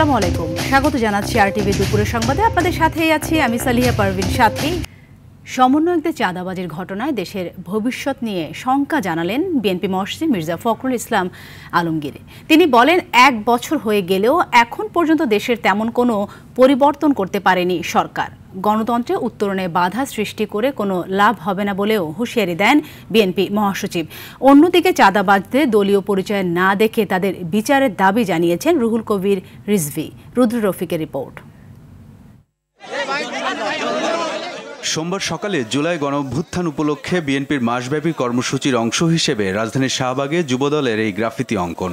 আসসালামু আলাইকুম, স্বাগত জানাচ্ছি আরটিভি দুপুরের সংবাদে। আপনাদের সাথেই আছি আমি সালিহা পারভিন। সাথে সমন্বয়কদের চাঁদাবাজির ঘটনায় দেশের ভবিষ্যৎ নিয়ে শঙ্কা জানালেন বিএনপি মহাসচিব মির্জা ফখরুল ইসলাম আলমগীর। তিনি বলেন, 1 বছর হয়ে গেলেও এখন পর্যন্ত দেশের তেমন কোনো পরিবর্তন করতে পারেনি সরকার। গণতন্ত্রে উত্তরণে বাধা সৃষ্টি করে কোনো লাভ হবে না বলেও হুঁশিয়ারি দেন বিএনপি মহাসচিব। অন্যদিকে চাঁদাবাজদের দলীয় পরিচয় না দেখে তাদের বিচারের দাবি জানিয়েছেন রুহুল কবির রিজভী। রুদ্র রফিকের রিপোর্ট। সোমবার সকালে জুলাই গণঅভ্যুত্থান উপলক্ষে বিএনপির মাসব্যাপী কর্মসূচির অংশ হিসেবে রাজধানীর শাহবাগে যুবদলের এই গ্রাফিতি অঙ্কন।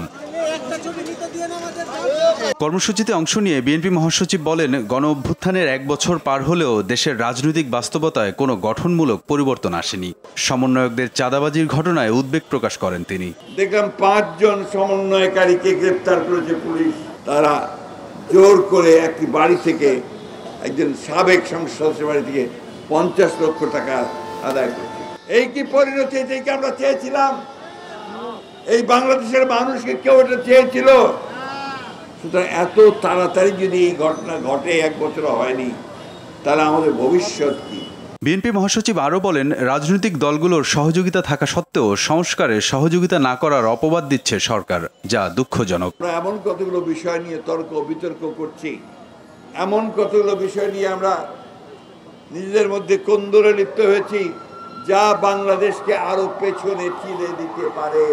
কর্মসূচিতে অংশ নিয়ে বিএনপি মহাসচিব বলেন, গণঅভ্যুত্থানের 1 বছর পার হলেও দেশের রাজনৈতিক বাস্তবতায় কোনো গঠনমূলক পরিবর্তন আসেনি। সমন্বয়কদের চাঁদাবাজির ঘটনায় উদ্বেগ প্রকাশ করেন তিনি। দেখলাম 5 জন সমন্বয়কারীকে গ্রেপ্তার করেছে পুলিশ। তারা জোর করে একটি বাড়ি থেকে, একজন সাবেক সংসদ সদস্যের বাড়ি থেকে 50 লক্ষ টাকা আদায় করেছে। এই কি পরিণতি? এটাই কি আমরা চেয়েছিলাম? এই বাংলাদেশের মানুষকে কেউ এটা চেয়েছিল? সুতরাং এত তাড়াতাড়ি যদি এই ঘটনা ঘটে, 1 বছর হয়নি, তাহলে আমাদের ভবিষ্যৎ কি? বিএনপি মহাসচিব আরও বলেন, রাজনৈতিক দলগুলোর সহযোগিতা থাকা সত্ত্বেও সংস্কারে সহযোগিতা না করার অপবাদ দিচ্ছে সরকার, যা দুঃখজনক। আমরা এমন কতগুলো বিষয় নিয়ে তর্ক বিতর্ক করছি, এমন কতগুলো বিষয় নিয়ে আমরা নিজেদের মধ্যে কোন্দরে লিপ্ত হয়েছি, যা বাংলাদেশকে আরো পেছনে ঠেলে দিতে পারে।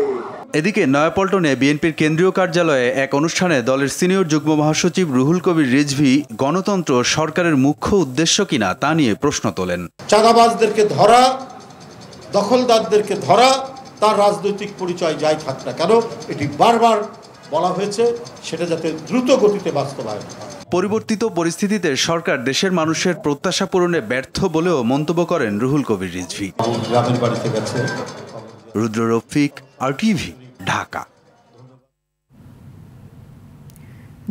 এদিকে নয়াপল্টনে বিএনপির কেন্দ্রীয় কার্যালয়ে এক অনুষ্ঠানে দলের সিনিয়র যুগ্ম মহাসচিব রুহুল কবির রিজভী গণতন্ত্র সরকারের মুখ্য উদ্দেশ্য কিনা তা নিয়ে প্রশ্ন তোলেন। চাঁদাবাজদেরকে ধরা, দখলদারদেরকে ধরা, তার রাজনৈতিক পরিচয় যাই থাক না কেন, এটি বারবার বলা হয়েছে, সেটা যাতে দ্রুত গতিতে বাস্তবায়ন হয়। পরিবর্তিত পরিস্থিতিতে সরকার দেশের মানুষের প্রত্যাশা পূরণে ব্যর্থ বলেও মন্তব্য করেন রুহুল কবির রিজভী। গ্রামের বাড়িতে গেছে। রুদ্র রফিক, আরটিভি, ঢাকা।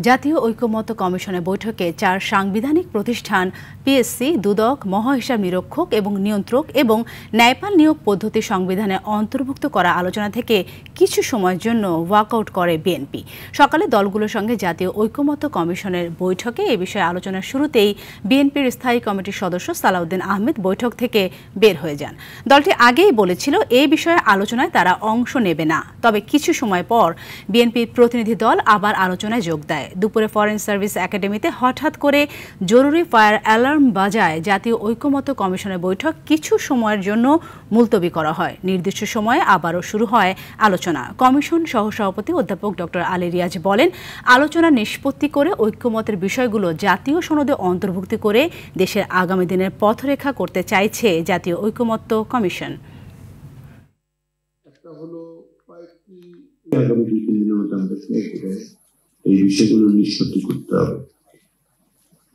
জাতীয় ঐকমত্য কমিশনের বৈঠকে 4 সাংবিধানিক প্রতিষ্ঠান পিএসসি, দুদক, মহাহিসাব নিরীক্ষক এবং নিয়ন্ত্রক এবং ন্যায়পাল নিয়োগ পদ্ধতি সংবিধানে অন্তর্ভুক্ত করা আলোচনা থেকে কিছু সময়ের জন্য ওয়াকআউট করে বিএনপি। সকালে দলগুলোর সঙ্গে জাতীয় ঐকমত্য কমিশনের বৈঠকে এ বিষয়ে আলোচনার শুরুতেই বিএনপির স্থায়ী কমিটির সদস্য সালাউদ্দিন আহমেদ বৈঠক থেকে বের হয়ে যান। দলটি আগেই বলেছিল এই বিষয়ে আলোচনায় তারা অংশ নেবে না। তবে কিছু সময় পর বিএনপির প্রতিনিধি দল আবার আলোচনায় যোগ দেয়। দুপুরে ফরেন সার্ভিস একাডেমিতে হঠাৎ করে জরুরি ফায়ার অ্যালার্ম বাজায় জাতীয় ঐকমত্য কমিশনের বৈঠক কিছু সময়ের জন্য মুলতবি করা হয়। নির্দিষ্ট সময়ে আবারও শুরু হয় আলোচনা। কমিশন সহসভাপতি অধ্যাপক ডক্টর আলী রিয়াজ বলেন, আলোচনা নিষ্পত্তি করে ঐকমত্যের বিষয়গুলো জাতীয় সনদে অন্তর্ভুক্ত করে দেশের আগামী দিনের পথরেখা করতে চাইছে জাতীয় ঐকমত্য কমিশন। এই বিষয়গুলো নিষ্পত্তি করতে হবে।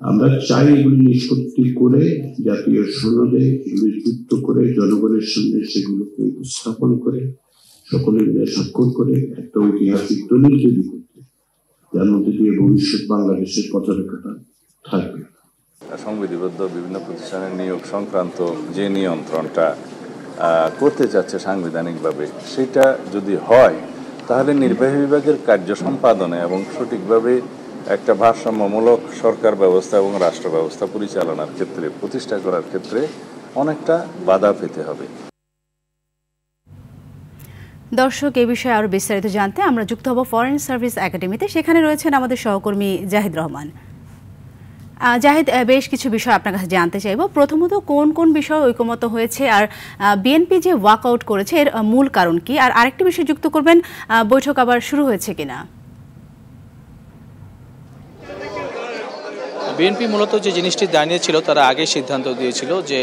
আমরা চাই এগুলি নিষ্পত্তি করে জাতীয় সনদে এগুলি যুক্ত করে জনগণের সামনে সেগুলোকে উপস্থাপন করে সকলের স্বাক্ষর করে একটা ঐতিহাসিক দলিল তৈরি করতে, যার মধ্যে দিয়ে ভবিষ্যৎ বাংলাদেশের পথরেখাটা থাকবে। সংবিধিবদ্ধ বিভিন্ন প্রতিষ্ঠানের নিয়োগ সংক্রান্ত যে নিয়ন্ত্রণটা করতে চাচ্ছে সাংবিধানিকভাবে, সেটা যদি হয় তাহলে নির্বাহী বিভাগের কার্য সম্পাদনে এবং সঠিকভাবে একটা ভারসাম্যমূলক সরকার ব্যবস্থা এবং রাষ্ট্র ব্যবস্থা পরিচালনার ক্ষেত্রে, প্রতিষ্ঠা করার ক্ষেত্রে অনেকটা বাধা পেতে হবে। দর্শক, এই বিষয়ে আরও বিস্তারিত জানতে আমরা যুক্ত হব ফরেন সার্ভিস একাডেমিতে। সেখানে রয়েছেন আমাদের সহকর্মী জাহিদ রহমান। জাহিদ, বেশ কিছু বিষয় আপনার কাছে জানতে চাইব। প্রথমত, কোন কোন বিষয় ঐকমত্য হয়েছে, আর বিএনপি যে ওয়াকআউট করেছে এর মূল কারণ কি, আর আরেকটি বিষয় যুক্ত করবেন, বৈঠক আবার শুরু হয়েছে কিনা? বিএনপি মূলত যে জিনিসটি জানিয়েছিল, তারা আগে সিদ্ধান্ত দিয়েছিল যে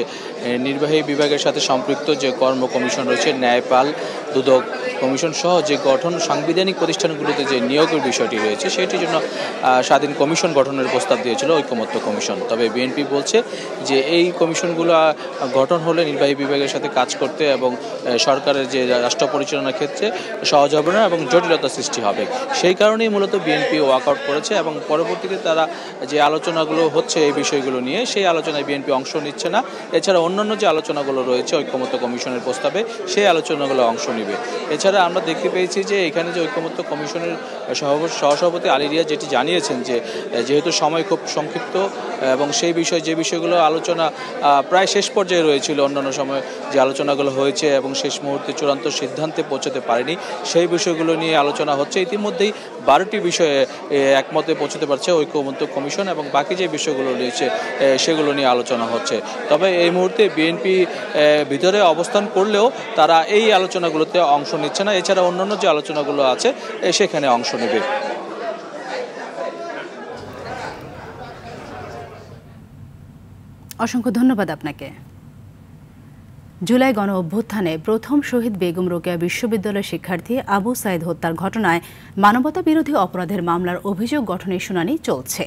নির্বাহী বিভাগের সাথে সম্পৃক্ত যে কর্ম কমিশন রয়েছে, ন্যায়পাল, দুদক কমিশন সহ যে গঠন সাংবিধানিক প্রতিষ্ঠানগুলোতে যে নিয়োগের বিষয়টি রয়েছে, সেটির জন্য স্বাধীন কমিশন গঠনের প্রস্তাব দিয়েছিল ঐকমত্য কমিশন। তবে বিএনপি বলছে যে এই কমিশনগুলো গঠন হলে নির্বাহী বিভাগের সাথে কাজ করতে এবং সরকারের যে রাষ্ট্র পরিচালনার ক্ষেত্রে সহজ হবে না এবং জটিলতা সৃষ্টি হবে। সেই কারণেই মূলত বিএনপি ওয়াকআউট করেছে এবং পরবর্তীতে তারা যে আলোচনা আলোচনাগুলো হচ্ছে এই বিষয়গুলো নিয়ে, সেই আলোচনায় বিএনপি অংশ নিচ্ছে না। এছাড়া অন্যান্য যে আলোচনাগুলো রয়েছে ঐক্যমত্য কমিশনের প্রস্তাবে, সেই আলোচনাগুলো অংশ নেবে। এছাড়া আমরা দেখতে পেয়েছি যে এখানে যে ঐক্যমত্য কমিশনের সহসভাপতি আলী রিয়াজ যেটি জানিয়েছেন যে যেহেতু সময় খুব সংক্ষিপ্ত এবং সেই যে বিষয়গুলো আলোচনা প্রায় শেষ পর্যায়ে রয়েছিল, অন্যান্য সময় যে আলোচনাগুলো হয়েছে এবং শেষ মুহূর্তে চূড়ান্ত সিদ্ধান্তে পৌঁছতে পারেনি, সেই বিষয়গুলো নিয়ে আলোচনা হচ্ছে। ইতিমধ্যেই 12টি বিষয়ে একমতে পৌঁছতে পারছে ঐক্যমত্য কমিশন এবং বাকি যে বিষয়গুলো রয়েছে সেগুলো নিয়ে আলোচনা হচ্ছে। তবে এই মুহূর্তে বিএনপি ভিতরে অবস্থান করলেও তারা এই আলোচনাগুলোতে অংশ নিচ্ছে না। এছাড়া অন্যান্য যে আলোচনাগুলো আছে সেখানে অংশ নেবে। অসংখ্য ধন্যবাদ আপনাকে। জুলাই গণ অভ্যুত্থানে প্রথম শহীদ বেগম রোকেয়া বিশ্ববিদ্যালয়ের শিক্ষার্থী আবু সাইদ হত্যার ঘটনায় মানবতা বিরোধী অপরাধের মামলার অভিযোগ গঠনের শুনানি চলছে।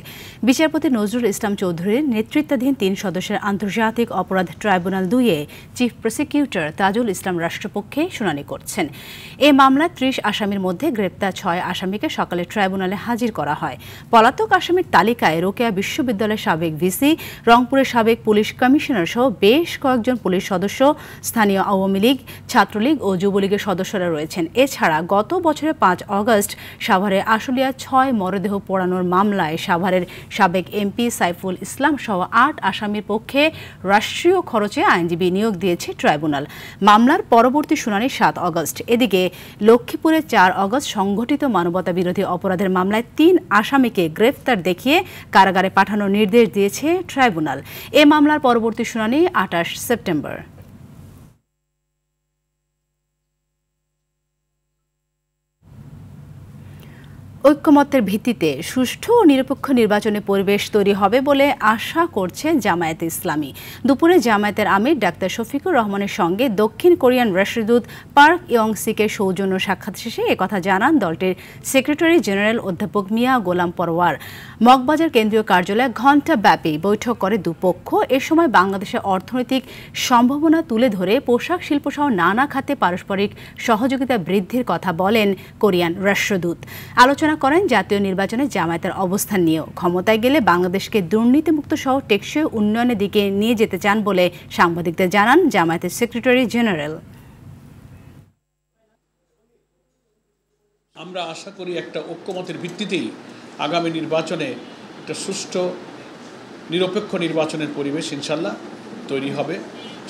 বিচারপতি নজরুল ইসলাম চৌধুরীর নেতৃত্বাধীন 3 সদস্যের আন্তর্জাতিক অপরাধ tribunal 2-এ chief prosecutor Tajul Islam রাষ্ট্রপক্ষে শুনানি করছেন। এ মামলায় 30 আসামির মধ্যে গ্রেপ্তার 6 আসামিকে সকালে ট্রাইব্যুনালে হাজির করা হয়। পলাতক আসামির তালিকায় রোকেয়া বিশ্ববিদ্যালয়ের সাবেক ভিসি, রংপুরের সাবেক পুলিশ কমিশনার সহ বেশ কয়েকজন পুলিশ সদস্য, স্থানীয় আওয়ামী লীগ, ছাত্রলীগ ও যুবলীগের সদস্যরা রয়েছেন। এছাড়া গত বছরের 5 অগস্ট সাভারের আশুলিয়া 6 মরদেহ পোড়ানোর মামলায় সাভারের সাবেক এমপি সাইফুল ইসলাম সহ 8 আসামির পক্ষে রাষ্ট্রীয় খরচে আইনজীবী নিয়োগ দিয়েছে ট্রাইব্যুনাল। মামলার পরবর্তী শুনানি 7 অগস্ট। এদিকে লক্ষ্মীপুরে 4 অগস্ট সংঘটিত মানবতা বিরোধী অপরাধের মামলায় 3 আসামিকে গ্রেফতার দেখিয়ে কারাগারে পাঠানোর নির্দেশ দিয়েছে ট্রাইব্যুনাল। এ মামলার পরবর্তী শুনানি 28 সেপ্টেম্বর। ঐক্যমত্যের ভিত্তিতে সুষ্ঠু ও নিরপেক্ষ নির্বাচনের পরিবেশ তৈরি হবে বলে আশা করছে জামায়াতে ইসলামী। দুপুরে জামায়াতের আমির ডাক্তার শফিকুর রহমানের সঙ্গে দক্ষিণ কোরিয়ান রাষ্ট্রদূত পার্ক ইয়ং-সিকের সৌজন্য সাক্ষাৎ শেষে একথা জানান দলটির সেক্রেটারি জেনারেল অধ্যাপক মিয়া গোলাম পরওয়ার। মগবাজার কেন্দ্রীয় কার্যালয়ে ঘণ্টাব্যাপী বৈঠক করে দুপক্ষ। এ সময় বাংলাদেশের অর্থনৈতিক সম্ভাবনা তুলে ধরে পোশাক শিল্পসহ নানা খাতে পারস্পরিক সহযোগিতা বৃদ্ধির কথা বলেন কোরিয়ান রাষ্ট্রদূত। আলোচনা করেন জাতীয় নির্বাচনে জামায়াতের অবস্থান নিয়েও। ক্ষমতায় গেলে বাংলাদেশকে দুর্নীতিমুক্ত সহ টেকসই উন্নয়নের দিকে নিয়ে যেতে চান বলে সাংবাদিকদের জানান জামায়াতের সেক্রেটারি জেনারেল। আমরা আশা করি একটা ঐক্যমতের ভিত্তিতেই আগামী নির্বাচনে একটা সুষ্ঠু নিরপেক্ষ নির্বাচনের পরিবেশ ইনশাল্লাহ তৈরি হবে।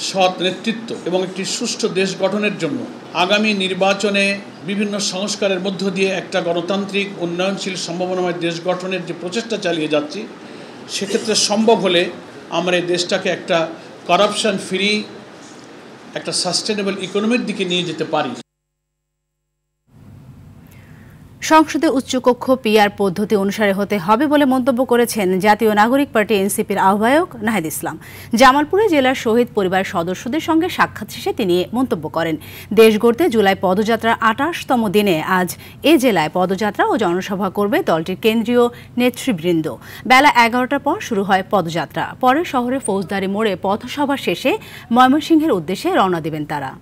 সৎ নেতৃত্ব এবং একটি সুষ্ঠু দেশ গঠনের জন্য আগামী নির্বাচনে বিভিন্ন সংস্কারের মধ্য দিয়ে একটা গণতান্ত্রিক উন্নয়নশীল সম্ভাবনাময় দেশ গঠনের যে প্রচেষ্টা চালিয়ে যাচ্ছি, সেক্ষেত্রে সম্ভব হলে আমরা এই দেশটাকে একটা করাপশন ফ্রি একটা সাস্টেনেবল ইকোনমির দিকে নিয়ে যেতে পারি। সংসদে উচ্চকক্ষ পিআর পদ্ধতি অনুসারে হতে হবে বলে মন্তব্য করেছেন জাতীয় নাগরিক পার্টি এনসিপির আহ্বায়ক নাহিদ ইসলাম। জামালপুরে জেলার শহীদ পরিবার সদস্যদের সঙ্গে সাক্ষাৎ শেষে তিনি মন্তব্য করেন। দেশ গড়তে জুলাই পদযাত্রার 28তম দিনে আজ এ জেলায় পদযাত্রা ও জনসভা করবে দলটির কেন্দ্রীয় নেতৃবৃন্দ। বেলা 11টার পর শুরু হয় পদযাত্রা। পরে শহরের ফৌজদারি মোড়ে পথসভা শেষে ময়মনসিংহের উদ্দেশ্যে রওনা দেবেন তারা।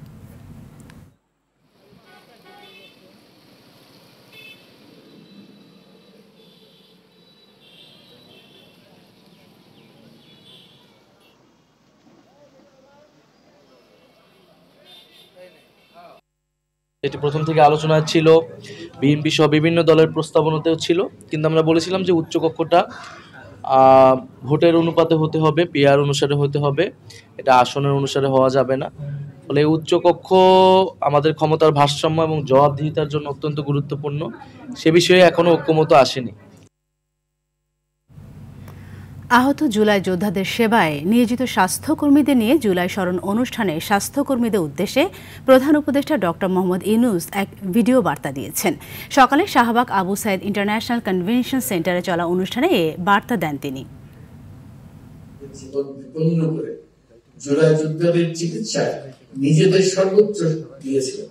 এটি প্রথম থেকে আলোচনা ছিল, বিএনপি সহ বিভিন্ন দলের প্রস্তাবনাতেও ছিল, কিন্তু আমরা বলেছিলাম যে উচ্চকক্ষটা ভোটের অনুপাতে হতে হবে, পিআর অনুসারে হতে হবে, এটা আসনের অনুসারে হওয়া যাবে না। ফলে উচ্চকক্ষ আমাদের ক্ষমতার ভারসাম্য এবং জবাবদিহিতার জন্য অত্যন্ত গুরুত্বপূর্ণ। সে বিষয়ে এখনো ঐক্যমত আসেনি। আহত জুলাই যোদ্ধাদের সেবায় নিয়োজিত স্বাস্থ্যকর্মীদের নিয়ে জুলাই স্মরণ অনুষ্ঠানে স্বাস্থ্যকর্মীদের উদ্দেশ্যে প্রধান উপদেষ্টা ডক্টর মোহাম্মদ ইউনূস এক ভিডিও বার্তা দিয়েছেন। সকালে শাহবাগ আবু সাইদ ইন্টারন্যাশনাল কনভেনশন সেন্টারে চলা অনুষ্ঠানে এ বার্তা দেন তিনি। জুলাই যোদ্ধাদের চিকিৎসায় নিজেদের সর্বোচ্চ দিয়েছিলেন।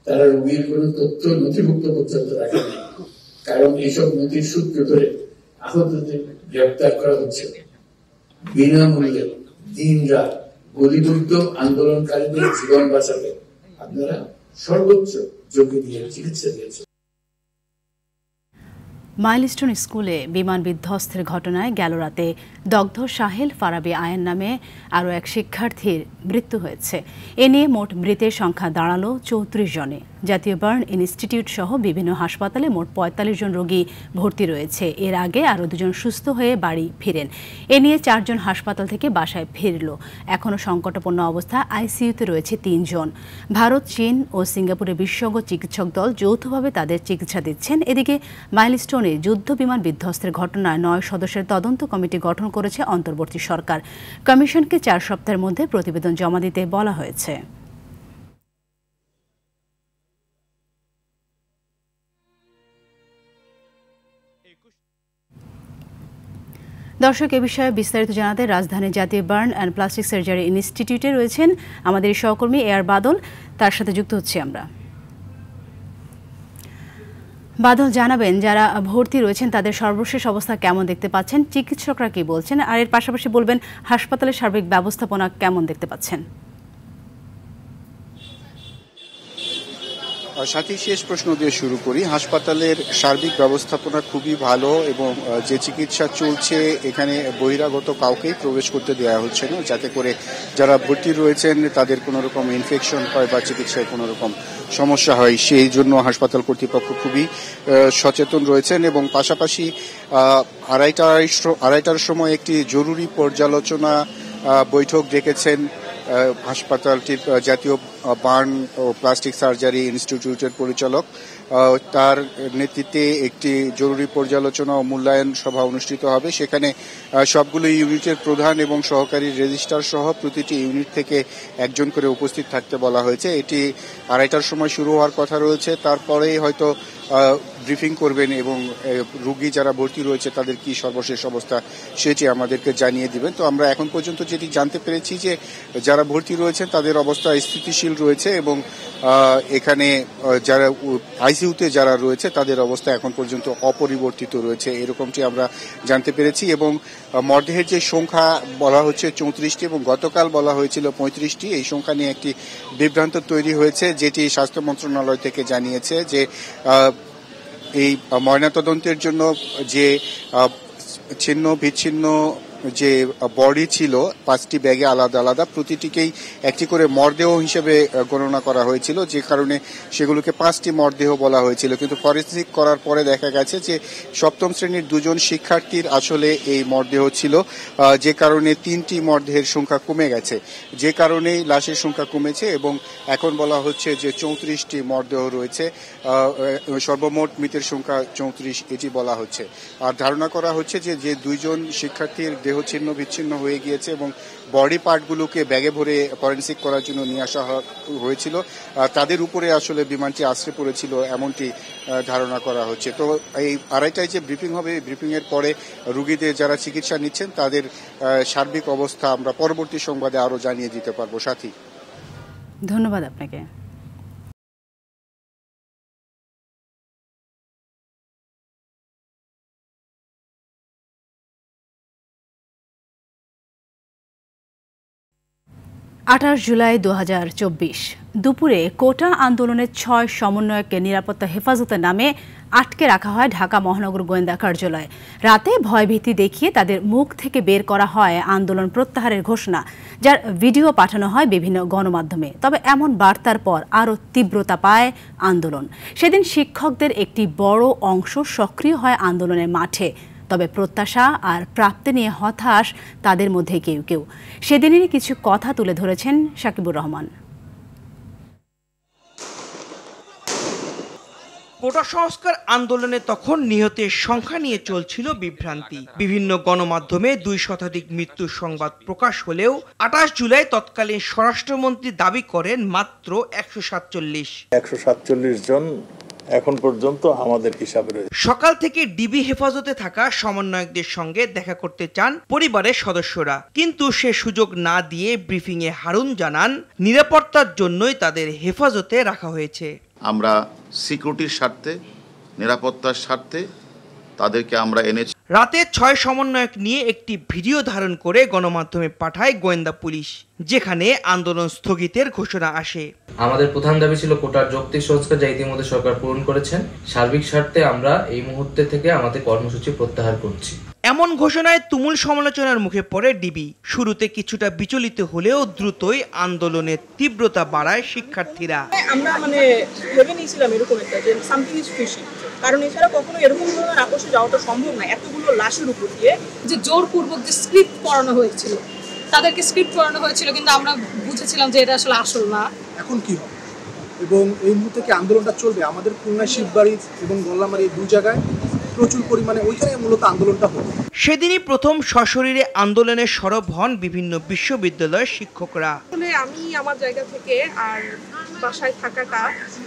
তারা রোগীর কোনো তথ্য নথিভুক্ত পর্যন্ত রাখেনি, কারণ এইসব নথির সূত্র ধরে আহতদের গ্রেপ্তার করা হচ্ছে। বিনামূল্যে দিন রাত গলিবদ্ধ আন্দোলনকারীদের জীবন বাঁচাতে আপনারা সর্বোচ্চ ঝুঁকি দিয়ে চিকিৎসা দিয়েছেন। মাইলস্টোন স্কুলে বিমান বিধ্বস্তের ঘটনায় গেল রাতে দগ্ধ সাহেল ফারাবি আয়ান নামে আরও এক শিক্ষার্থীর মৃত্যু হয়েছে। এ নিয়ে মোট মৃতের সংখ্যা দাঁড়ালো 34 জনে। জাতীয় বার্ন ইনস্টিটিউট সহ বিভিন্ন হাসপাতালে মোট 45 জন রোগী ভর্তি রয়েছে। এর আগে আরও 2 জন সুস্থ হয়ে বাড়ি ফিরেন। এ নিয়ে 4 জন হাসপাতাল থেকে বাসায় ফিরল। এখনও সংকটাপন্ন অবস্থায় আইসিইউতে রয়েছে 3 জন। ভারত, চীন ও সিঙ্গাপুরের বিশেষজ্ঞ চিকিৎসক দল যৌথভাবে তাদের চিকিৎসা দিচ্ছেন। এদিকে মাইলস্টোনে যুদ্ধ বিমান বিধ্বস্তের ঘটনায় 9 সদস্যের তদন্ত কমিটি গঠন করেছে অন্তর্বর্তী সরকার। কমিশনকে 4 সপ্তাহের মধ্যে প্রতিবেদন জমা দিতে বলা হয়েছে। দর্শক, এ বিষয়ে বিস্তারিত জানাতে রাজধানীর জাতীয় বার্ন অ্যান্ড প্লাস্টিক সার্জারি ইনস্টিটিউটে রয়েছেন আমাদের সহকর্মী এআর বাদল। তার সাথে যুক্ত হচ্ছি আমরা। বাদল, জানাবেন যারা ভর্তি রয়েছেন তাদের সর্বশেষ অবস্থা কেমন দেখতে পাচ্ছেন, চিকিৎসকরা কি বলছেন, আর এর পাশাপাশি বলবেন হাসপাতালের সার্বিক ব্যবস্থাপনা কেমন দেখতে পাচ্ছেন? সাথী, শেষ প্রশ্ন দিয়ে শুরু করি। হাসপাতালের সার্বিক ব্যবস্থাপনা খুবই ভালো এবং যে চিকিৎসা চলছে এখানে বহিরাগত কাউকেই প্রবেশ করতে দেওয়া হচ্ছে না, যাতে করে যারা ভর্তি রয়েছেন তাদের কোনো রকম ইনফেকশন হয় বা চিকিৎসায় কোনো রকম সমস্যা হয়, সেই জন্য হাসপাতাল কর্তৃপক্ষ খুবই সচেতন রয়েছেন। এবং পাশাপাশি 2:30টার সময় একটি জরুরি পর্যালোচনা বৈঠক ডেকেছেন হাসপাতালটির জাতীয় বার্ন ও প্লাস্টিক সার্জারি ইনস্টিটিউটের পরিচালক। তার নেতৃত্বে একটি জরুরি পর্যালোচনা ও মূল্যায়ন সভা অনুষ্ঠিত হবে। সেখানে সবগুলো ইউনিটের প্রধান এবং সহকারী রেজিস্ট্রার সহ প্রতিটি ইউনিট থেকে একজন করে উপস্থিত থাকতে বলা হয়েছে। এটি 2:30টার সময় শুরু হওয়ার কথা রয়েছে। তারপরেই হয়তো ব্রিফিং করবেন এবং রোগী যারা ভর্তি রয়েছে তাদের কি সর্বশেষ অবস্থা সেটি আমাদেরকে জানিয়ে দিবেন। তো আমরা এখন পর্যন্ত যেটি জানতে পেরেছি যে যারা ভর্তি রয়েছেন তাদের অবস্থা স্থিতিশীল রয়েছে এবং এখানে যারা আইসিইউতে যারা রয়েছে তাদের অবস্থা এখন পর্যন্ত অপরিবর্তিত রয়েছে, এরকমটি আমরা জানতে পেরেছি। এবং মরদেহের যে সংখ্যা বলা হচ্ছে 34টি এবং গতকাল বলা হয়েছিল 35টি, এই সংখ্যা নিয়ে একটি বিভ্রান্ত তৈরি হয়েছে, যেটি স্বাস্থ্য মন্ত্রণালয় থেকে জানিয়েছে যে এই ময়নাতদন্তের জন্য যে ছিন্ন বিচ্ছিন্ন যে বডি ছিল 5টি ব্যাগে আলাদা আলাদা, প্রতিটিকেই একটি করে মরদেহ হিসেবে গণনা করা হয়েছিল, যে কারণে সেগুলোকে 5টি মরদেহ বলা হয়েছিল। কিন্তু ফরেনসিক করার পরে দেখা গেছে যে 7ম শ্রেণীর 2 জন শিক্ষার্থীর আসলে এই মরদেহ ছিল, যে কারণে 3টি মরদেহের সংখ্যা কমে গেছে, যে কারণেই লাশের সংখ্যা কমেছে এবং এখন বলা হচ্ছে যে 34টি মরদেহ রয়েছে। সর্বমোট মৃতের সংখ্যা 34 এটি বলা হচ্ছে। আর ধারণা করা হচ্ছে যে 2 জন শিক্ষার্থীর দেহ ছিন্ন বিচ্ছিন্ন হয়ে গিয়েছে এবং বডি পার্টগুলোকে ব্যাগে ভরে ফরেনসিক করার জন্য নিয়ে আসা হয়েছিল, তাদের উপরে আসলে বিমানটি আশ্রে পড়েছিল এমনটি ধারণা করা হচ্ছে। তো এই 2:30টায় যে ব্রিফিং হবে, ব্রিফিং এর পরে রোগীদের যারা চিকিৎসা নিচ্ছেন তাদের সার্বিক অবস্থা আমরা পরবর্তী সংবাদে আরো জানিয়ে দিতে পারবো। সাথী, ধন্যবাদ আপনাকে। জুলাই 2024 দুপুরে কোটা আন্দোলনের 6 সমন্বয়ককে নিরাপত্তা হেফাজতের নামে আটকে রাখা হয় ঢাকা মহানগর গোয়েন্দা কার্যালয়ে। রাতে ভয়ভীতি দেখিয়ে তাদের মুখ থেকে বের করা হয় আন্দোলন প্রত্যাহারের ঘোষণা, যার ভিডিও পাঠানো হয় বিভিন্ন গণমাধ্যমে। তবে এমন বার্তার পর আরও তীব্রতা পায় আন্দোলন। সেদিন শিক্ষকদের একটি বড় অংশ সক্রিয় হয় আন্দোলনের মাঠে। তবে প্রত্যাশা আর প্রাপ্তি নিয়ে হতাশ তাদের মধ্যে কেউ কেউ। সেদিনেরই কিছু কথা তুলে ধরেছেন সাকিবুর রহমান। কোটা সংস্কার আন্দোলনে তখন নিহতের সংখ্যা নিয়ে চলছিল বিভ্রান্তি। বিভিন্ন গণমাধ্যমে 2 শতাধিক মৃত্যুর সংবাদ প্রকাশ হলেও 28 জুলাই তৎকালীন স্বরাষ্ট্রমন্ত্রী দাবি করেন মাত্র 147 জন এখন পর্যন্ত আমাদের হিসাবে রয়েছে। সকাল থেকে ডিবি হেফাজতে থাকা সমন্বয়কদের সঙ্গে দেখা করতে চান পরিবারের সদস্যরা, কিন্তু সে সুযোগ না দিয়ে ব্রিফিংয়ে হারুন জানান নিরাপত্তার জন্যই তাদের হেফাজতে রাখা হয়েছে। আমরা সিকিউরিটির স্বার্থে, নিরাপত্তার স্বার্থে তাদেরকে আমরা এনেছি। রাতে 6 সমন্বয়ক নিয়ে একটি ভিডিও ধারণ করে গণমাধ্যমে পাঠায় গোয়েন্দা পুলিশ, যেখানে আন্দোলন স্থগিতের ঘোষণা আসে। আমাদের প্রধান দাবি ছিল কোটার যৌক্তিক সংস্কার, যা ইতিমধ্যে সরকার পূরণ করেছেন। সার্বিক স্বার্থে আমরা এই মুহূর্তে থেকে আমাদের কর্মসূচি প্রত্যাহার করছি। এমন ঘোষণায় তুমুল সমালোচনার মুখে পড়ে ডিবি। শুরুতে কিছুটা বিচলিত হলেও দ্রুতই আন্দোলনের তীব্রতা বাড়ায় শিক্ষার্থীরা। আমরা ভেবে নিয়েছিলাম এরকম একটা যে সামথিং ইজ ফিশি, কারণ এছাড়া কখনো এরকম ধরনের আপোষে যাওয়াটা সম্ভব না। এতগুলো লাশের উপর দিয়ে যে জোরপূর্বক যে স্ক্রিপ্ট পড়ানো হয়েছিল, তাদেরকে স্ক্রিপ্ট পড়ানো হয়েছিল, কিন্তু আমরা বুঝেছিলাম যে এটা আসলে আসল না। এখন কি হবে এবং এই মুহূর্তে কি আন্দোলনটা চলবে? আমাদের খুলনা, শিববাড়ি এবং গোল্লামারী দুই জায়গায় প্রচুর পরিমাণে ওইখানে মূলত আন্দোলনটা হলো। সেদিনই প্রথম সশরীরে আন্দোলনে সরব হন বিভিন্ন বিশ্ববিদ্যালয়ের শিক্ষকরা। আমি আমার জায়গা থেকে আর বাসায় থাকাটা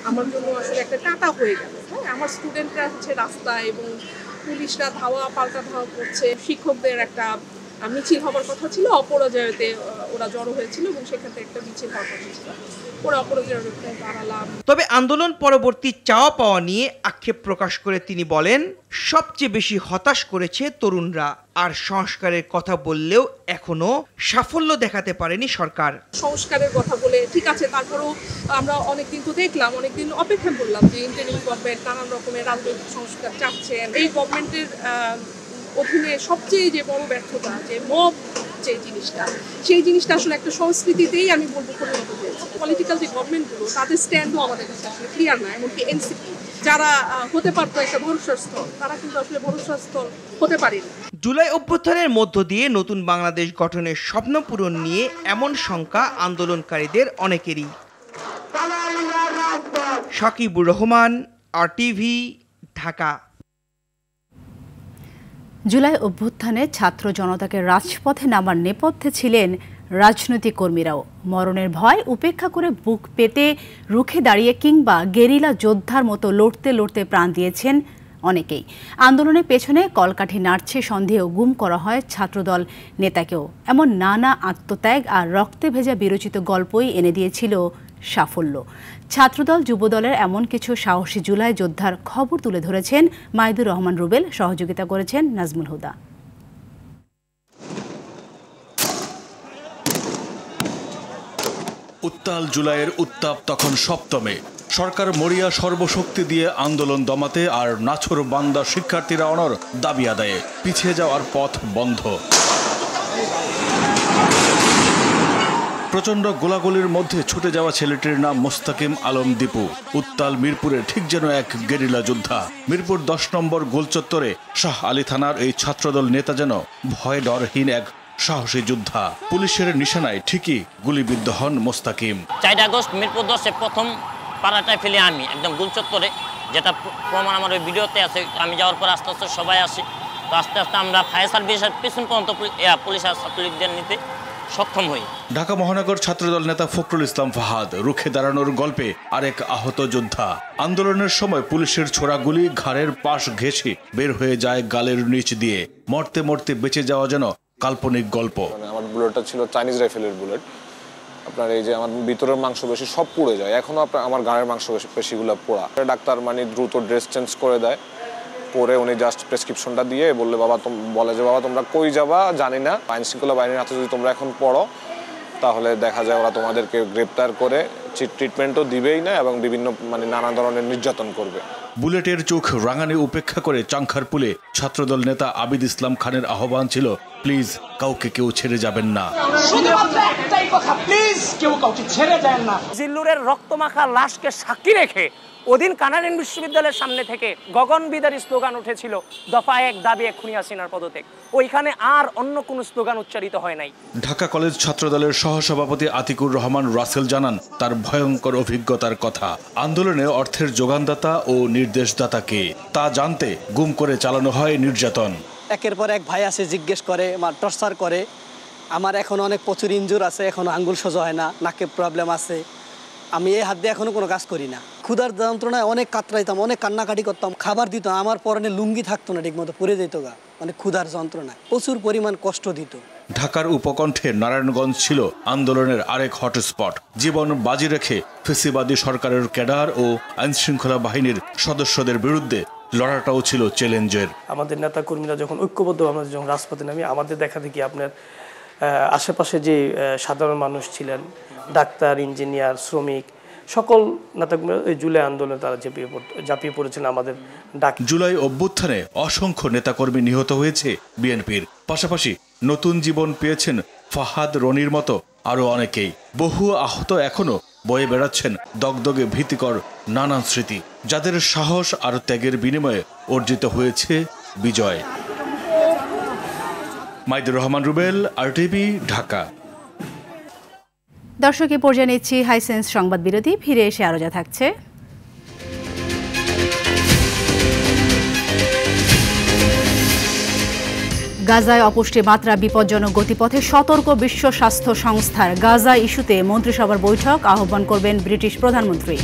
আমার জন্য আসলে একটা টাটা হয়ে গেল। আমার স্টুডেন্টরা রাস্তায় এবং পুলিশরা ধাওয়া পাল্টা ধাওয়া করছে। শিক্ষকদের একটা মিছিল হবার কথা ছিল, অপরাজয়তে ওরা জড়ো হয়েছিল এবং সেখান থেকে একটা মিছিল হওয়ার কথা ছিল। তবে আন্দোলন পরবর্তী চাওয়া পাওয়া নিয়ে আক্ষেপ প্রকাশ করে তিনি বলেন, সবচেয়ে বেশি হতাশ করেছে তরুণরা। আর সংস্কারের কথা বললেও এখনো সাফল্য দেখাতে পারেনি সরকার। সংস্কারের কথা বলে ঠিক আছে, তারপরেও আমরা অনেকদিন তো দেখলাম, অনেকদিন অপেক্ষা করলাম যে ইন্টারিম গভর্নমেন্ট নানান রকমের রাজনৈতিক সংস্কার চাচ্ছেন। এই গভর্নমেন্টের অধীনে সবচেয়ে যে বড় ব্যর্থতা, যে মব যে জিনিসটা, সেই জিনিসটা আসলে একটা সংস্কৃতিতেই আমি বলবো পরিণত হয়েছে। পলিটিক্যাল যে গভর্নমেন্টগুলো, তাদের স্ট্যান্ডও আমাদের কাছে আসলে ক্লিয়ার না। এমনকি এনসিপি যারা হতে পারতো একটা ভরসার স্থল, তারা কিন্তু আসলে ভরসার স্থল হতে পারেনি। জুলাই অভ্যুত্থানের মধ্য দিয়ে নতুন বাংলাদেশ গঠনের স্বপ্ন পূরণ নিয়ে এমন শঙ্কা আন্দোলনকারীদের অনেকেরই। সাকিবুর রহমান, RTV, ঢাকা। জুলাই অভ্যুত্থানে ছাত্র জনতাকে রাজপথে নামার নেপথ্যে ছিলেন রাজনৈতিক কর্মীরাও। মরণের ভয় উপেক্ষা করে বুক পেতে রুখে দাঁড়িয়ে কিংবা গেরিলা যোদ্ধার মতো লড়তে লড়তে প্রাণ দিয়েছেন অনেকেই। আন্দোলনের পেছনে কলকাঠি নাড়ছে সন্দেহেও গুম করা হয় ছাত্রদল নেতাকেও। এমন নানা আত্মত্যাগ আর রক্তে ভেজা বিরচিত গল্পই এনে দিয়েছিল সাফল্য। ছাত্রদল যুবদলের এমন কিছু সাহসী জুলাই যোদ্ধার খবর তুলে ধরেছেন মাইদুর রহমান রুবেল, সহযোগিতা করেছেন নাজমুল হুদা। উত্তাল জুলাইয়ের উত্তাপ তখন সপ্তমে। সরকার মরিয়া সর্বশক্তি দিয়ে আন্দোলন দমাতে আর নাছোড় বান্দা শিক্ষার্থীরা অনর দাবি আদায়ে। পিছিয়ে যাওয়ার পথ বন্ধ। প্রচণ্ড গোলাগুলির মধ্যে ছুটে যাওয়া ছেলেটির নাম মোস্তাকিম আলম দীপু। উত্তাল মিরপুরে ঠিক যেন এক গেরিলা যোদ্ধা। মিরপুর 10 নম্বর গোলচত্বরে শাহ আলী থানার এই ছাত্রদল নেতা যেন ভয় ডরহীন এক সাহসী যোদ্ধা। পুলিশের নিশানায় ঠিকই গুলিবিদ্ধ হন মোস্তাকিম। 4 আগস্ট মিরপুর 10-এ প্রথম পাড়াটায় ফেলে আমি একদম গোলচত্বরে, যেটা প্রমাণ আমার ওই ভিডিওতে আছে। আমি যাওয়ার পর আস্তে আস্তে সবাই আসি, তো আস্তে আস্তে আমরা ফায়ার সার্ভিসের পিছন পর্যন্ত পুলিশ আর ছাত্রলীগদের নিতে সক্ষম হই। ঢাকা মহানগর ছাত্রদল নেতা ফখরুল ইসলাম ফাহাদ রুখে দাঁড়ানোর গল্পে আরেক আহত যোদ্ধা। আন্দোলনের সময় পুলিশের ছোড়া গুলি ঘাড়ের পাশ ঘেঁষে বের হয়ে যায় গালের নিচ দিয়ে। মরতে মরতে বেঁচে যাওয়া যেন কাল্পনিক গল্প। আমার বুলেটটা ছিল চাইনিজ রাইফেলের বুলেট। আপনার এই যে আমার ভিতরের মাংসপেশি সব পুড়ে যায়, এখনো আপনার আমার গায়ের মাংসপেশিগুলো পোড়া। ডাক্তার দ্রুত ড্রেস চেঞ্জ করে দেয়, করে উনি জাস্ট প্রেসক্রিপশনটা দিয়ে বলে বাবা তোমরা কই যাবা জানি না, আইন শৃঙ্খলা বাহিনীর হাতে যদি তোমরা এখন পড়ো তাহলে দেখা যায় ওরা তোমাদেরকে গ্রেপ্তার করে ট্রিটমেন্টও দিবেই না এবং বিভিন্ন নানা ধরনের নির্যাতন করবে। বুলেটের চোখ রাঙানি উপেক্ষা করে চাংখারপুলে ছাত্রদল নেতা আবিদ ইসলাম খানের আহ্বান ছিল, প্লিজ কাউকে কেউ ছেড়ে যাবেন না। জিল্লুরের রক্তমাখা লাশকে সাক্ষী রেখে ওদিন কানাডিয়ান বিশ্ববিদ্যালয়ের সামনে থেকে গগনবিদারী স্লোগান উঠেছিল, দফা 1 দাবি 1 খুনি হাসিনার পদত্যাগ। ওইখানে আর অন্য কোনো স্লোগান উচ্চারিত হয় নাই। ঢাকা কলেজ ছাত্রদলের সহসভাপতি আতিকুর রহমান রাসেল জানান তার ভয়ঙ্কর অভিজ্ঞতার কথা। আন্দোলনে অর্থের যোগানদাতা ও নির্দেশদাতাকে তা জানতে গুম করে চালানো হয় নির্যাতন। একের পর এক ভাই আসে, জিজ্ঞেস করে, টর্চার করে। আমার এখন অনেক প্রচুর ইনজুর আছে, এখনো আঙ্গুল সোজা হয় না, নাকে প্রবলেম আছে। আমি এই হাত দিয়ে এখনো কোনো কাজ করি না। ক্ষুধার যন্ত্রণায় অনেক কাতরাইতাম, অনেক কান্নাকাটি করতাম। খাবার দিত, আমার পরনে লুঙ্গি থাকতো না, ঠিকমতো পরে যেত গা, ক্ষুধার যন্ত্রণায় প্রচুর পরিমাণ কষ্ট দিত। ঢাকার উপকণ্ঠে নারায়ণগঞ্জ ছিল আন্দোলনের আরেক হটস্পট। জীবন বাজি রেখে ফেসিবাদী সরকারের ক্যাডার ও আইনশৃঙ্খলা বাহিনীর সদস্যদের বিরুদ্ধে লড়াটাও ছিল চ্যালেঞ্জের। আমাদের নেতা কর্মীরা যখন ঐক্যবদ্ধ আমরা যখন রাজপথে নামি, আমাদের দেখা দেখি আপনার আশেপাশে যে সাধারণ মানুষ ছিলেন, ডাক্তার, ইঞ্জিনিয়ার, শ্রমিক, সকল নেতাকর্মীরা এই জুলাই আন্দোলনে তারা ঝাঁপিয়ে পড়েছিলেন আমাদের ডাক। জুলাই অভ্যুত্থানে অসংখ্য নেতাকর্মী নিহত হয়েছে বিএনপির, পাশাপাশি নতুন জীবন পেয়েছেন ফাহাদ, রনির মতো আরো অনেকেই। বহু আহত এখনো বয়ে বেড়াচ্ছেন দগদগে ভীতিকর নানান স্মৃতি, যাদের সাহস আর ত্যাগের বিনিময়ে অর্জিত হয়েছে বিজয়। মাইদুর রহমান রুবেল, আরটিভি, ঢাকা। দর্শক, এ পর্যায়ে নিচ্ছি হাইসেন্স সংবাদ বিরতি। ফিরে এসে আরো যা থাকছে। গাজায় অপুষ্টি মাত্রা বিপজ্জনক গতিপথে, সতর্ক বিশ্ব স্বাস্থ্য সংস্থার। গাজা ইস্যুতে মন্ত্রিসভার বৈঠক আহ্বান করবেন ব্রিটিশ প্রধানমন্ত্রী।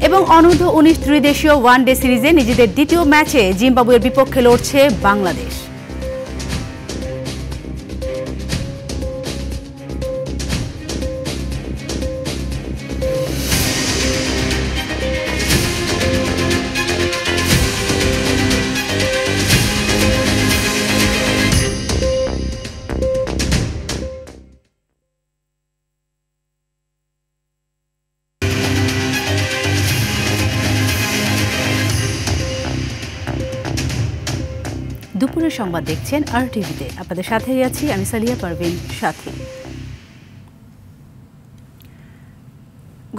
এবং অনূর্ধ্ব-19 ত্রিদেশীয় ওয়ানডে সিরিজে নিজেদের দ্বিতীয় ম্যাচে জিম্বাবুয়ের বিপক্ষে লড়ছে বাংলাদেশ। দুপুরের সংবাদ দেখছেন আরটিভিতে। আপনাদের সাথেই আছি আমি সালিয়া পারভিন সাথী।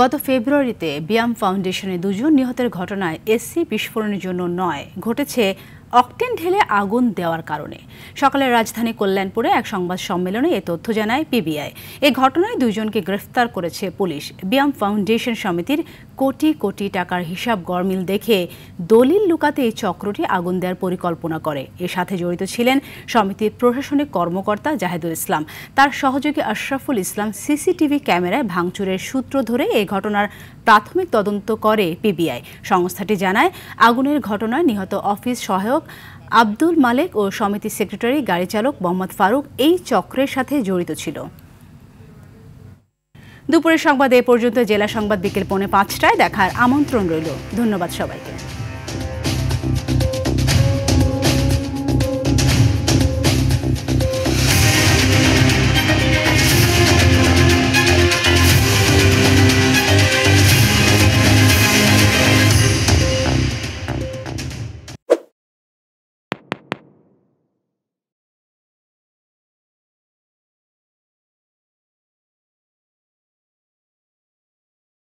গত ফেব্রুয়ারিতে বিয়াম ফাউন্ডেশনে 2 জন নিহতের ঘটনায় এসসি বিস্ফোরণের জন্য নয়, ঘটেছে অকটেন ঢেলে আগুন দেওয়ার কারণে। সকালে রাজধানী কল্যাণপুরে এক সংবাদ সম্মেলনে এ তথ্য জানায় পিবিআই। এই ঘটনায় 2 জনকে গ্রেফতার করেছে পুলিশ। বিয়াম ফাউন্ডেশন সমিতির কোটি কোটি টাকার হিসাব গরমিল দেখে দলিল লুকাতে এই চক্রটি আগুন দেওয়ার পরিকল্পনা করে। এর সাথে জড়িত ছিলেন সমিতির প্রশাসনিক কর্মকর্তা জাহেদুল ইসলাম। তার সহযোগী আশরাফুল ইসলাম সিসিটিভি ক্যামেরায় ভাঙচুরের সূত্র ধরে এই ঘটনার প্রাথমিক তদন্ত করে পিবিআই। সংস্থাটি জানায়, আগুনের ঘটনায় নিহত অফিস সহায়ক আব্দুল মালেক ও সমিতির সেক্রেটারি গাড়ি চালক মোহাম্মদ ফারুক এই চক্রের সাথে জড়িত ছিল। দুপুরের সংবাদ এ পর্যন্ত। জেলা সংবাদ বিকেল 4:45টায় দেখার আমন্ত্রণ রইল। ধন্যবাদ সবাইকে।